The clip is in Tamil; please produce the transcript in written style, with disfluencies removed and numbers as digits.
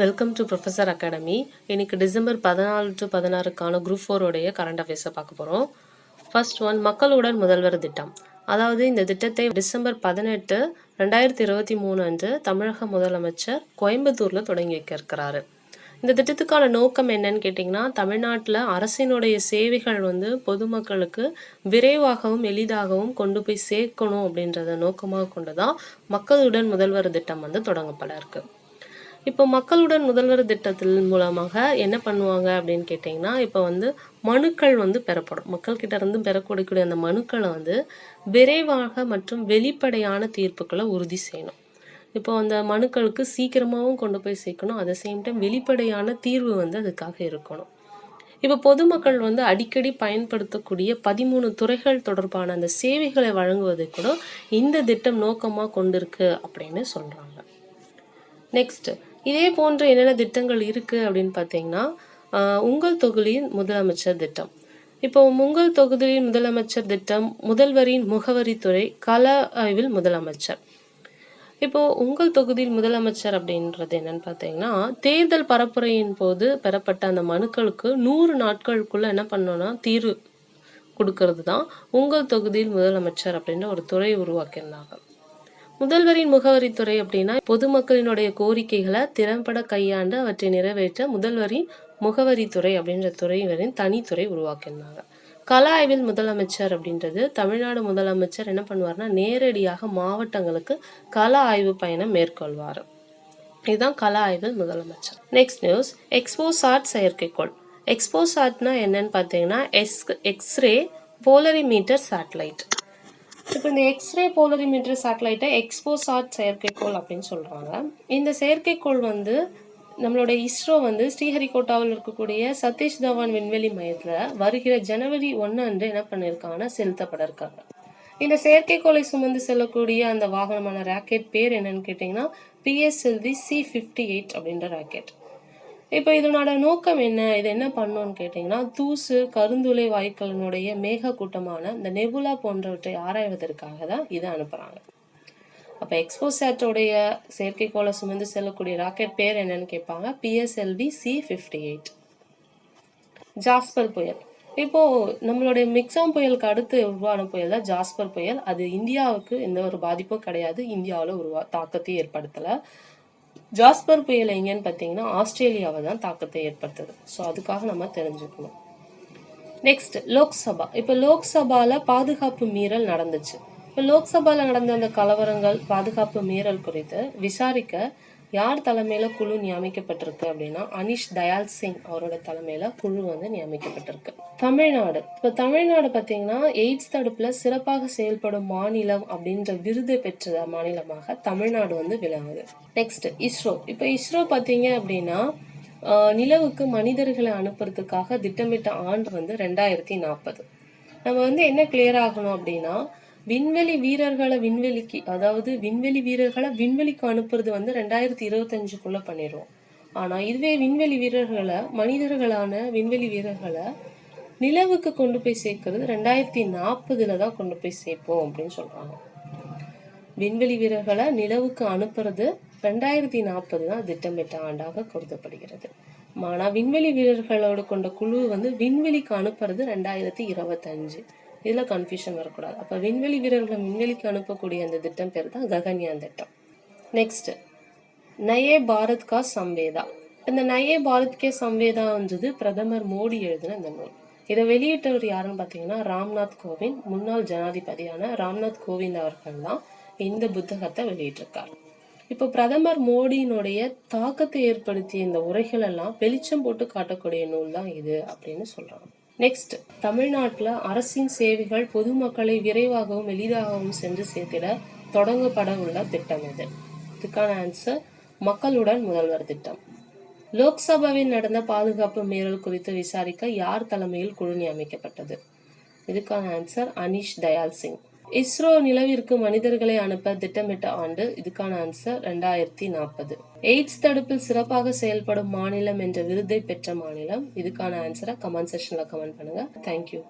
Welcome to professor academy. இன்னைக்கு டிசம்பர் 14 to 16க்கான குரூப் 4 உடைய கரண்ட் அஃபேர்ஸை பார்க்க போகிறோம். ஃபர்ஸ்ட் ஒன், மக்களுடன் முதல்வர் திட்டம். அதாவது இந்த திட்டத்தை டிசம்பர் 18, 2023 அன்று தமிழக முதலமைச்சர் கோயம்புத்தூரில் தொடங்கி வைக்க இருக்கிறாரு. இந்த திட்டத்துக்கான நோக்கம் என்னன்னு கேட்டிங்கன்னா, தமிழ்நாட்டில் அரசினுடைய சேவைகள் பொதுமக்களுக்கு விரைவாகவும் எளிதாகவும் கொண்டு போய் சேர்க்கணும் அப்படின்றத நோக்கமாக கொண்டுதான் மக்களுடன் முதல்வர் திட்டம் தொடங்கப்பட இருக்கு. இப்போ மக்களுடன் முதல்வர் திட்டத்தின் மூலமாக என்ன பண்ணுவாங்க அப்படின்னு கேட்டிங்கன்னா, இப்போ மனுக்கள் பெறப்படும். மக்கள்கிட்ட இருந்து பெறக்கூடிய அந்த மனுக்களை விரைவாக மற்றும் வெளிப்படையான தீர்ப்புகளை உறுதி செய்யணும். இப்போ அந்த மனுக்களுக்கு சீக்கிரமாகவும் கொண்டு போய் சேர்க்கணும். அட் த சேம் டைம் வெளிப்படையான தீர்வு அதுக்காக இருக்கணும். இப்போ பொதுமக்கள் அடிக்கடி பயன்படுத்தக்கூடிய 13 துறைகள் தொடர்பான அந்த சேவைகளை வழங்குவதை கூட இந்த திட்டம் நோக்கமாக கொண்டிருக்கு அப்படின்னு சொல்கிறாங்க. நெக்ஸ்ட், இதே போன்ற என்னென்ன திட்டங்கள் இருக்குது அப்படின்னு பார்த்தீங்கன்னா, உங்கள் தொகுதியின் முதலமைச்சர் திட்டம். இப்போ உங்கள் தொகுதியின் முதலமைச்சர் திட்டம், முதல்வரின் முகவரித்துறை, கள ஆய்வில் முதலமைச்சர். இப்போ உங்கள் தொகுதியில் முதலமைச்சர் அப்படின்றது என்னன்னு பார்த்தீங்கன்னா, தேர்தல் பரப்புரையின் போது பெறப்பட்ட அந்த மனுக்களுக்கு 100 நாட்களுக்குள்ள என்ன பண்ணணும்னா தீர்வு கொடுக்கறது தான் உங்கள் தொகுதியில் முதலமைச்சர் அப்படின்ற ஒரு துறை உருவாக்கியிருந்தாங்க. முதல்வரின் முகவரித்துறை அப்படின்னா, பொதுமக்களினுடைய கோரிக்கைகளை திறம்பட கையாண்டு அவற்றை நிறைவேற்ற முதல்வரின் முகவரித்துறை அப்படின்ற துறைவரின் தனித்துறை உருவாக்கினாங்க. கள ஆய்வில் முதலமைச்சர் அப்படின்றது, தமிழ்நாடு முதலமைச்சர் என்ன பண்ணுவார்னா, நேரடியாக மாவட்டங்களுக்கு கள ஆய்வு பயணம் மேற்கொள்வார். இதுதான் கள ஆய்வில் முதலமைச்சர். நெக்ஸ்ட் நியூஸ், எக்ஸ்போசாட் செயற்கைக்கோள். எக்ஸ்போசாட்னா என்னன்னு பார்த்தீங்கன்னா, எக்ஸ்ரே போலரிமீட்டர் சேட்டலைட். இப்போ இந்த எக்ஸ்ரே போலரிமீட்டர் சேட்டலைட்டை எக்ஸ்போசாட் செயற்கைக்கோள் அப்படின்னு சொல்கிறாங்க. இந்த செயற்கைக்கோள் நம்மளோட இஸ்ரோ ஸ்ரீஹரிகோட்டாவில் இருக்கக்கூடிய சதீஷ் தவான் விண்வெளி மையத்தில் வருகிற ஜனவரி 1 அன்று என்ன பண்ணியிருக்காங்கன்னா செலுத்தப்பட இருக்காங்க. இந்த செயற்கைக்கோளை சுமந்து செல்லக்கூடிய அந்த வாகனமான ராக்கெட் பேர் என்னன்னு கேட்டிங்கன்னா, PSLV C58 அப்படின்ற ராக்கெட். இப்போ இதனோட நோக்கம் என்ன, இது என்ன பண்ணணும்னு கேட்டிங்கன்னா, தூசு கருந்துளை வாயுக்களினுடைய மேக கூட்டமான இந்த நெபுலா போன்றவற்றை ஆராய்வதற்காக தான் இதை அனுப்புகிறாங்க. அப்போ எக்ஸ்போசாட்டோடைய செயற்கைக்கோளை சுமந்து செல்லக்கூடிய ராக்கெட் பேர் என்னன்னு கேட்பாங்க, PSLV C58. ஜாஸ்பர் புயல். இப்போ நம்மளுடைய மிக்ஸாம் புயலுக்கு அடுத்து உருவான புயல் தான் ஜாஸ்பர் புயல். அது இந்தியாவுக்கு எந்த ஒரு பாதிப்பும் கிடையாது, இந்தியாவில் தாக்கத்தையும் ஏற்படுத்தலை. ஜாஸ்பர் புயல் எங்கன்னு பார்த்தீங்கன்னா, ஆஸ்திரேலியாவை தான் தாக்கத்தை ஏற்படுத்துது. ஸோ அதுக்காக நம்ம தெரிஞ்சுக்கணும். நெக்ஸ்ட், லோக்சபா. இப்போ லோக்சபால பாதுகாப்பு மீறல் நடந்துச்சு. இப்போ லோக்சபால நடந்த அந்த கலவரங்கள், பாதுகாப்பு மீறல் குறித்து விசாரிக்க யார் தலைமையில குழு நியமிக்கப்பட்டிருக்கு அப்படின்னா, அனிஷ் தயால் சிங் அவரோட தலைமையில குழு நியமிக்கப்பட்டிருக்கு. தமிழ்நாடு. இப்போ தமிழ்நாடு பார்த்தீங்கன்னா, எய்ட்ஸ் தடுப்புல சிறப்பாக செயல்படும் மாநிலம் அப்படின்ற விருது பெற்ற மாநிலமாக தமிழ்நாடு விளங்குது. நெக்ஸ்ட், இஸ்ரோ. இப்போ இஸ்ரோ பார்த்தீங்க அப்படின்னா, நிலவுக்கு மனிதர்களை அனுப்புறதுக்காக திட்டமிட்ட ஆண்டு 2040. நம்ம என்ன கிளியர் ஆகணும் அப்படின்னா, விண்வெளி வீரர்களை விண்வெளிக்கு அனுப்புறது 2025க்குள்ள பண்ணிடுவோம். ஆனா இதுவே விண்வெளி வீரர்களை, மனிதர்களான விண்வெளி வீரர்களை நிலவுக்கு கொண்டு போய் சேர்க்கறது 2040 தான் கொண்டு போய் சேர்ப்போம் அப்படின்னு சொல்றாங்க. விண்வெளி வீரர்களை நிலவுக்கு அனுப்புறது 2040 தான் திட்டமிட்ட ஆண்டாக கருதப்படுகிறது. ஆனா விண்வெளி வீரர்களோடு கொண்ட குழு விண்வெளிக்கு அனுப்புறது 2025. இதுல கன்ஃபியூஷன் வரக்கூடாது. அப்ப விண்வெளி வீரர்களை விண்வெளிக்கு அனுப்பக்கூடிய அந்த திட்டம் பேர் தான் ககன்யான் திட்டம். நெக்ஸ்ட், நயே பாரத் கா சம்வேதா. இந்த நயே பாரத் கே சம்வேதா பிரதமர் மோடி எழுதின இந்த நூல். இதை வெளியிட்டவர் யாருன்னு பார்த்தீங்கன்னா, ராம்நாத் கோவிந்த். முன்னாள் ஜனாதிபதியான ராம்நாத் கோவிந்த் அவர்கள் தான் இந்த புத்தகத்தை வெளியிட்டிருக்கார். இப்போ பிரதமர் மோடியினுடைய தாக்கத்தை ஏற்படுத்திய இந்த உரைகள் எல்லாம் வெளிச்சம் போட்டு காட்டக்கூடிய நூல் தான் இது அப்படின்னு சொல்றாங்க. நெக்ஸ்ட், தமிழ்நாட்டில் அரசின் சேவைகள் பொதுமக்களை விரைவாகவும் எளிதாகவும் சென்று சேர்த்திட தொடங்கப்பட உள்ள திட்டம் இது. இதுக்கான ஆன்சர் மக்களுடன் முதல்வர் திட்டம். லோக்சபாவில் நடந்த பாதுகாப்பு மீறல் குறித்து விசாரிக்க யார் தலைமையில் குழு நியமிக்கப்பட்டது? இதுக்கான ஆன்சர் அனிஷ் தயால் சிங். இஸ்ரோ நிலவிற்கு மனிதர்களை அனுப்ப திட்டமிட்ட ஆண்டு. இதுக்கான ஆன்சர் 2040. எய்ட்ஸ் தடுப்பில் சிறப்பாக செயல்படும் மாநிலம் என்ற விருதை பெற்ற மாநிலம். இதுக்கான ஆன்சரை கமெண்ட் செக்ஷன்ல கமெண்ட் பண்ணுங்க. தேங்க்யூ.